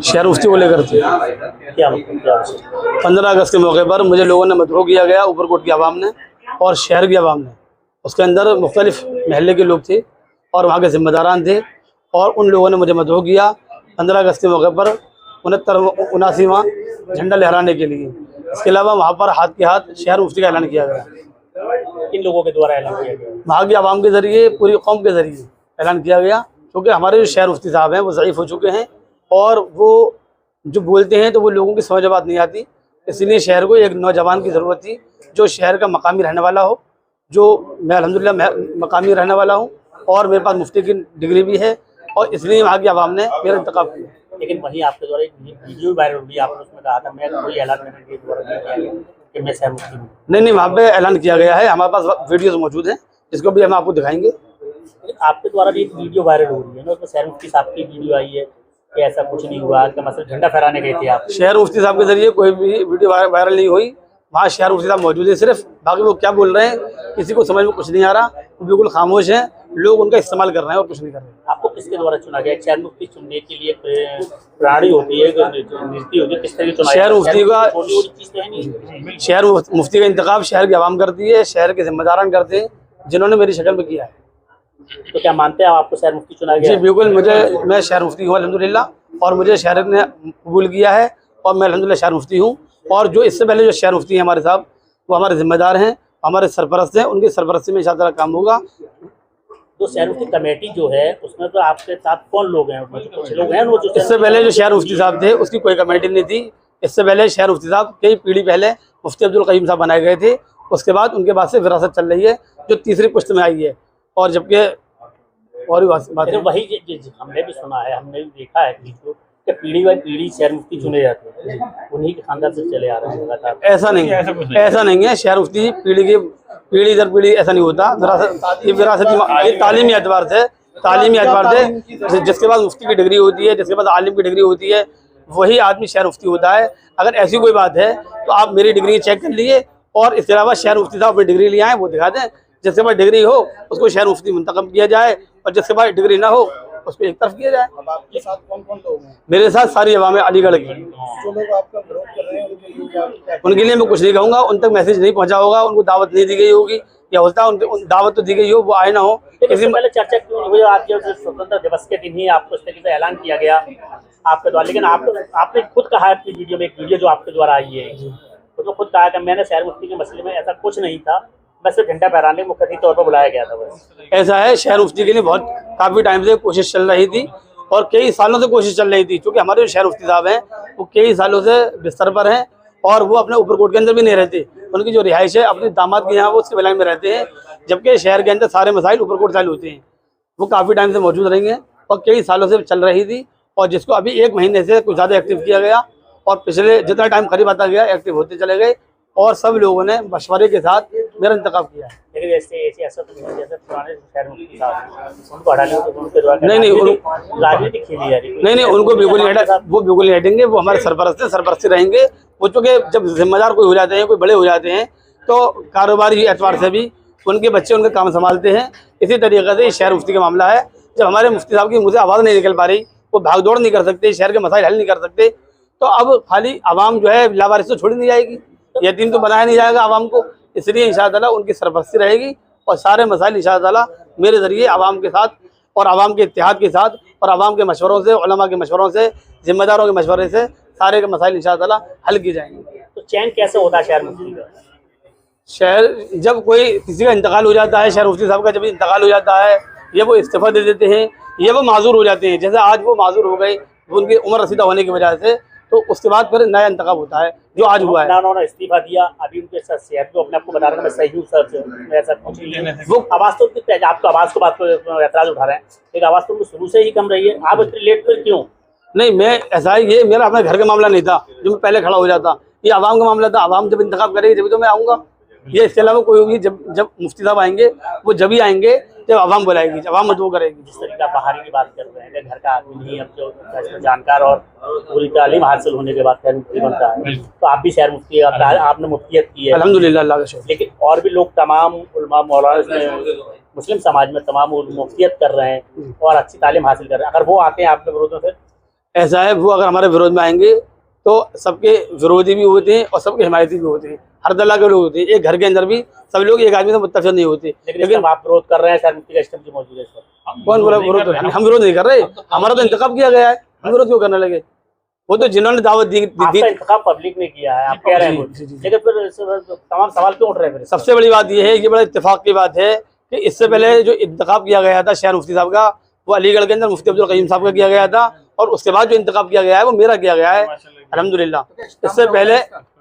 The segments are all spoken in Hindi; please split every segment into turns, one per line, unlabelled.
शहर मुफ्ती को लेकर थे।
क्या
15 अगस्त के मौके पर मुझे लोगों ने मदहू किया गया, ऊपरकोट की आवाम ने और शहर की आवाम ने। उसके अंदर मुख्तलिफ महल्ले के लोग थे और वहाँ के ज़िम्मेदारान थे और उन लोगों ने मुझे मदहू किया 15 अगस्त के मौके पर 79वां झंडा लहराने के लिए। इसके अलावा वहाँ पर हाथ के हाथ शहर मुफ्ती का ऐलान किया गया।
किन लोगों के द्वारा ऐलान किया गया?
वहाँ की आवाम के ज़रिए, पूरी कौम के ज़रिए ऐलान किया गया, क्योंकि हमारे जो शहर मुफ्ती साहब हैं वो ज़ईफ़ हो चुके हैं और वो जो बोलते हैं तो वो लोगों की समझ बात नहीं आती। इसलिए शहर को एक नौजवान की ज़रूरत थी जो शहर का मकामी रहने वाला हो, जो मैं अल्हम्दुलिल्लाह मकामी रहने वाला हूँ और मेरे पास मुफ्ती की डिग्री भी है और इसलिए वहाँ की आवाम ने मेरा इंतखाब किया।
लेकिन वहीं आपके द्वारा एक वीडियो वायरल हुई, आपने उसमें कहा था मैं कोई ऐलान करने के द्वारा नहीं किया गया कि मैं शहर मुफ्ती हूँ।
नहीं, वहाँ पे ऐलान किया गया है, हमारे पास वीडियोज़ मौजूद हैं जिसको भी हम आपको दिखाएंगे।
लेकिन आपके द्वारा भी एक वीडियो वायरल हो रही है ना, उसमें शहर मुफ्ती साहब की वीडियो आई है कि ऐसा कुछ नहीं हुआ, कि मतलब झंडा फहराने गए थे आप।
शहर मुफ्ती साहब के ज़रिए कोई भी वीडियो वायरल नहीं हुई। वहाँ शहर मुफ्ती साहब मौजूद है सिर्फ, बाकी वो क्या बोल रहे हैं किसी को समझ में कुछ नहीं आ रहा, वो बिल्कुल खामोश हैं, लोग उनका इस्तेमाल कर रहे हैं और कुछ नहीं कर रहे हैं।
आपको किसके द्वारा चुना गया? शहर मुफ्ती चुनने के लिए प्रणाली होती है, नीति होती है, किस तरह की चुना?
शहर मुफ्ती का
चीज़ तो है नहीं।
शहर मुफ्ती का इंतखाब शहर की आवाम करती है, शहर के जिम्मेदारान करते हैं जिन्होंने मेरी शक्ल में किया है।
तो क्या मानते हैं आपको शहर मुफ्ती चुना गया?
जी बिल्कुल, मैं शहर मुफ्ती हूँ अल्हम्दुलिल्लाह और मुझे शहर ने कबूल किया है और मैं अल्हम्दुलिल्लाह शहर मुफ्ती हूँ। और जो इससे पहले जो शहर मुफ्ती हैं हमारे साहब, वो हमारे जिम्मेदार हैं, हमारे सरपरस्त हैं, उनकी सरपरस्ती में इंशाअल्लाह काम होगा।
तो शहर मुफ्ती कमेटी जो है उसमें तो आपके साथ कौन लोग हैं? कुछ लोग हैं वो जो
इससे पहले जो शहर मुफ्ती साहब थे उसकी कोई कमेटी नहीं थी। इससे पहले शहर मुफ्ती साहब कई पीढ़ी पहले मुफ्ती अब्दुल क़य्यूम साहब बनाए गए थे। उसके बाद उनके बाद से विरासत चल रही है जो तीसरी पुश्त में आई है। और जबकि और भी बात है,
वही हमने भी सुना है, हमने भी देखा है कि पीढ़ी बाई पीढ़ी शहर मुफ्ती चुने जाते हैं, उन्हीं के खानदान से चले आ रहे हैं लगातार।
ऐसा नहीं है। शहर मुफ्ती पीढ़ी दर पीढ़ी ऐसा नहीं होता। विरासती तालीमी एतबार से जिसके बाद मुफ्ती की डिग्री होती है, जिसके बाद आलिम की डिग्री होती है, वही आदमी शहर मुफ्ती होता है। अगर ऐसी कोई बात है तो आप मेरी डिग्री चेक कर लिए और इसके अलावा शहर मुफ्ती साहब अपनी डिग्री ले आए, वो दिखा दें। जिसके पास डिग्री हो उसको शहर मुफ्ती मुंतखब किया जाए और जिसके पास डिग्री ना हो उसको एक तरफ किया जाए।
अब आपके साथ कौन कौन लोग हैं?
मेरे साथ सारी अवाम अलीगढ़ की।
जो लोग आपका विरोध कर रहे हैं
उनके लिए मैं कुछ नहीं कहूँगा, उन तक मैसेज नहीं पहुँचा होगा, उनको दावत नहीं दी गई होगी, या होता है उन दावत तो दी गई हो, वो आए ना हो।
इससे पहले चर्चा क्यों हुई? आज जब स्वतंत्रता दिवस के दिन ही आपको इस तरीके से ऐलान किया गया आपके द्वारा, लेकिन आपने खुद कहा अपनी वीडियो में, एक वीडियो जो आपके द्वारा आई है, तो खुद कहा कि मैंने शहर मुफ्ती के मसले में ऐसा कुछ नहीं था, बस झंडा फहराने मुख्य तौर पर बुलाया गया था बस।
ऐसा है, शहर मुफ्ती के लिए बहुत काफ़ी टाइम से कोशिश चल रही थी और कई सालों से कोशिश चल रही थी, क्योंकि हमारे जो शहर मुफ्ती साहब हैं वो कई सालों से बिस्तर पर हैं और वो अपने ऊपरकोट के अंदर भी नहीं रहते। उनकी जो रिहाइश है अपने दामाद के यहाँ, वो उसके बलाई में रहते हैं, जबकि शहर के अंदर सारे मसाइल ऊपरकोट साइल होते हैं। वो काफ़ी टाइम से मौजूद रहेंगे और कई सालों से चल रही थी और जिसको अभी 1 महीने से कुछ ज़्यादा एक्टिव किया गया और पिछले जितना टाइम करीब आता गया एक्टिव होते चले गए और सब लोगों ने मशवरे के साथ मेरा इंतखाब किया है।
लेकिन ऐसा तो नहीं जैसे पुराने शहर मुफ्ती साहब उनको हटाने उनके द्वारा राजनीतिक खेली जा रही।
नहीं, उनको बिल्कुल नहीं हटा, वो बिल्कुल नहीं हटेंगे, वो हमारे सरपरस्ती रहेंगे। वो चूँकि जब जिम्मेदार कोई हो जाते हैं, कोई बड़े हो जाते हैं, तो कारोबारी एतबार से भी उनके बच्चे उनका काम संभालते हैं। इसी तरीके से शहर मुफ्ती का मामला है। जब हमारे मुफ्ती साहब की मुझे आवाज़ नहीं निकल पा रही, वो भाग दौड़ नहीं कर सकते, शहर के मसाइल हल नहीं कर सकते, तो अब खाली आवाम जो है लावारिस तो छोड़ी नहीं जाएगी, यतीम तो बनाया नहीं जाएगा आवाम को। इसलिए इंशाअल्लाह उनकी सरपरस्ती रहेगी और सारे मसाइल इंशाअल्लाह मेरे ज़रिए आवाम के साथ और आवाम के इत्तेहाद के साथ और आवाम के मशवरों से, उलमा के मशवरों से, जिम्मेदारों के मशवरे से सारे के मसाइल इंशाअल्लाह हल किए जाएंगे।
तो चैन कैसे होता है शहर मुफ्ती का?
शहर जब कोई किसी का इंतकाल हो जाता है, शहर मुफ्ती साहब का जब इंतकाल हो जाता है, ये वो इस्तीफ़ा दे देते हैं, ये वो माजूर हो जाते हैं। जैसे आज वो माजूर हो गए उनकी उम्र रसीदा होने की वजह से, तो उसके बाद फिर नया इंतखाब होता है जो आज हुआ है।
उन्होंने इस्तीफा दिया, अभी उनके साथ शहर को अपने आपको बता रहा मैं सही हूँ सर, ऐसा कुछ नहीं है। वो आवाज़ तो आपको आवाज़ को बात को एतराज़ उठा रहे हैं, लेकिन आवाज़ तो उनको शुरू से ही कम रही है, आप इतनी लेट फिर क्यों?
नहीं, मैं ऐसा है, ये मेरा अपने घर का मामला नहीं था जो मैं पहले खड़ा हो जाता, ये आवाम का मामला था। आवाम जब इंतखाब करेगी जब तो मैं आऊँगा। ये इसके अलावा कोई होगी, जब मुफ्ती साहब आएंगे वो जब ही आएंगे जब आवाम बुलाएगी, आवाम मत वो करेगी।
जिस तरीके आप बाहरी की बात कर रहे हैं, घर का आदमी नहीं, अब जो जानकार और पूरी तालीम हासिल होने के बाद शहर मुफ्ती बनता है, तो आप भी शहर मुफ्ती आपने मुफ्तियत की है
अल्हम्दुलिल्लाह, अल्लाह का शुक्र।
लेकिन और भी लोग तमाम उलमा मौलाना मुस्लिम समाज में तमाम मुफ्तियत कर रहे हैं और अच्छी तालीम हासिल कर रहे हैं, अगर वो आते हैं आपके विरोध में, फिर
ऐसा है, वो अगर हमारे विरोध में आएंगे तो सबके विरोधी भी होते हैं और सबके हिमायती भी होते हैं, हर दला के लोग होते हैं। एक घर के अंदर भी सब लोग एक आदमी से मुत्तफिक नहीं होते।
लेकिन आप विरोध कर रहे हैं, शहर मुफ्ती का इस्तेमाल की मौजूद है इस वक्त।
कौन बोला विरोध? हम विरोध नहीं कर रहे, हमारा तो इंतखाब किया गया है, हम विरोध क्यों करने लगे? वो तो जिन्होंने दावत दी
आपका इंतखाब पब्लिक ने किया है, आप कह रहे हैं, लेकिन फिर तमाम सवाल क्यों उठ रहे हैं? फिर
सबसे बड़ी बात यह है, ये बड़ा इत्तेफाक की बात है कि इससे पहले जो इंतखाब किया गया था शहर मुफ्ती साहब का, वो अलीगढ़ के अंदर मुफ्ती अब्दुल कय्यूम साहब का किया गया था, और उसके बाद जो इंतखाब किया गया है वो मेरा किया गया है, अल्हम्दुलिल्लाह।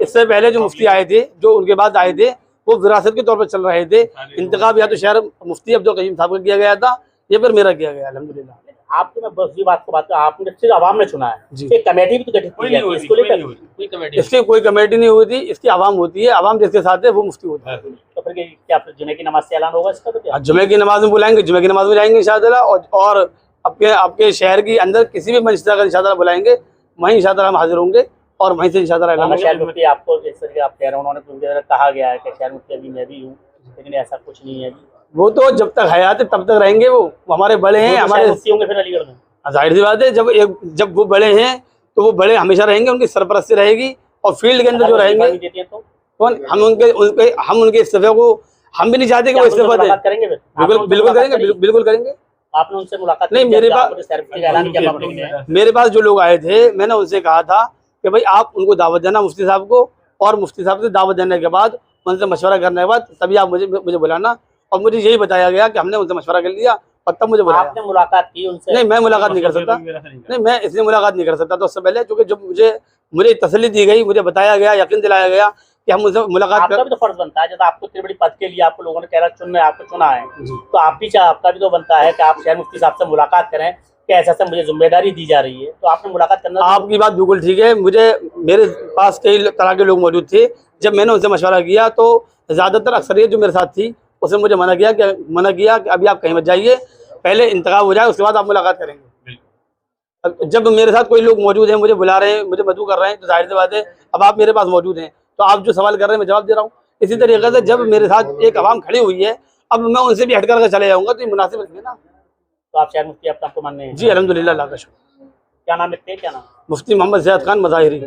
इससे पहले जो मुफ्ती आए थे, जो उनके बाद आए थे, वो विरासत के तौर पर चल रहे थे। इंतखाब या तो शहर मुफ्ती अब्दुल कय्यूम साहब का किया गया था, या फिर मेरा किया गया, अल्हम्दुलिल्लाह।
आपको मैं बस ये बात को बात कर, आपने सिर्फ आवाम ने चुना है, एक कमेटी भी तो गठित की है इसको लेकर।
इसकी कोई कमेटी नहीं हुई थी, इसकी आवाम होती है, आवाम जिसके साथ है वो मुफ्ती होता है।
तो फिर क्या जुमे की नमाज से ऐलान होगा इसका? तो क्या
जुमे की नमाज में बुलाएंगे, जुमे की नमाज में जाएंगे इंशाअल्लाह, और आपके शहर के अंदर किसी भी मंच अगर इंशाअल्लाह बुलाएंगे, वहीं इंशाअल्लाह हम हाजिर होंगे और वहीं से इंशाअल्लाह ऐलान होगा।
शहर मुफ्ती आपको जिस तरीके आप कह रहे हैं, उन्होंने कहा गया है कि शहर मुफ्ती अभी मैं भी हूँ, लेकिन ऐसा कुछ नहीं है।
वो तो जब तक हयात है तब तक रहेंगे, वो हमारे बड़े हैं, हमारे
मुफ्ती होंगे फिर अलीगढ़ में।
जाहिर सी बात है, जब वो बड़े हैं तो वो बड़े हमेशा रहेंगे, उनकी सरपरस्ती रहेगी, और फील्ड के अंदर जो रहेंगे
तो
कौन, हम उनके इस्तीफे को हम भी नहीं चाहते कि वो इस्तीफा दें।
करेंगे फिर?
बिल्कुल करेंगे, बिल्कुल करेंगे।
आपने उनसे मुलाकात
नहीं, मेरे पास जो लोग आए थे, मैंने उनसे कहा था कि भाई आप उनको दावत देना मुफ्ती साहब को, और मुफ्ती साहब से दावत देने के बाद, उनसे मशवरा करने के बाद तभी आप मुझे बुलाना। और मुझे यही बताया गया कि हमने उनसे मशवरा कर लिया और तब मुझे बुलाया।
आपने मुलाकात की उनसे?
नहीं, मैं मुलाकात नहीं कर सकता, नहीं मैं इसलिए मुलाकात नहीं कर सकता तो उससे पहले, क्योंकि जब मुझे तसल्ली दी गई, मुझे बताया गया, यकीन दिलाया गया कि हम उनसे मुलाकात
आपका भी तो फर्ज बनता है, जब आपको इतनी बड़ी पद के लिए आपको लोगों ने कह रहा चुनना है, आपको चुना है, तो आपका भी तो बनता है कि आप शहर मुफ्ती साहब से मुलाकात करें कि ऐसा मुझे जिम्मेदारी दी जा रही है, तो आपने मुलाकात करना।
आपकी बात बिल्कुल ठीक है। मेरे पास कई तरह के लोग मौजूद थे, जब मैंने उनसे मशवरा किया तो ज़्यादातर अक्सरियत जो मेरे साथ थी उसने मुझे मना किया कि अभी आप कहीं मत जाइए, पहले इंतखाब हो जाए उसके बाद आप मुलाकात करेंगे। जब मेरे साथ कोई लोग मौजूद हैं, मुझे बुला रहे हैं, मुझे मदऊ कर रहे हैं, तो जाहिर सी बात है अब आप मेरे पास मौजूद हैं तो आप जो सवाल कर रहे हैं मैं जवाब दे रहा हूँ। इसी तरीके से जब मेरे साथ एक आवाम खड़ी हुई है, अब मैं उनसे भी हट कर चले जाऊँगा तो ये मुनासिब नहीं है ना।
तो आप शहर मुफ्ती आपको मानने हैं?
जी अल्हम्दुलिल्लाह, अल्लाह का शुक्र।
क्या नाम लिखते हैं, क्या नाम?
मुफ्ती मोहम्मद ज़ियाद खान मज़ाहिरी।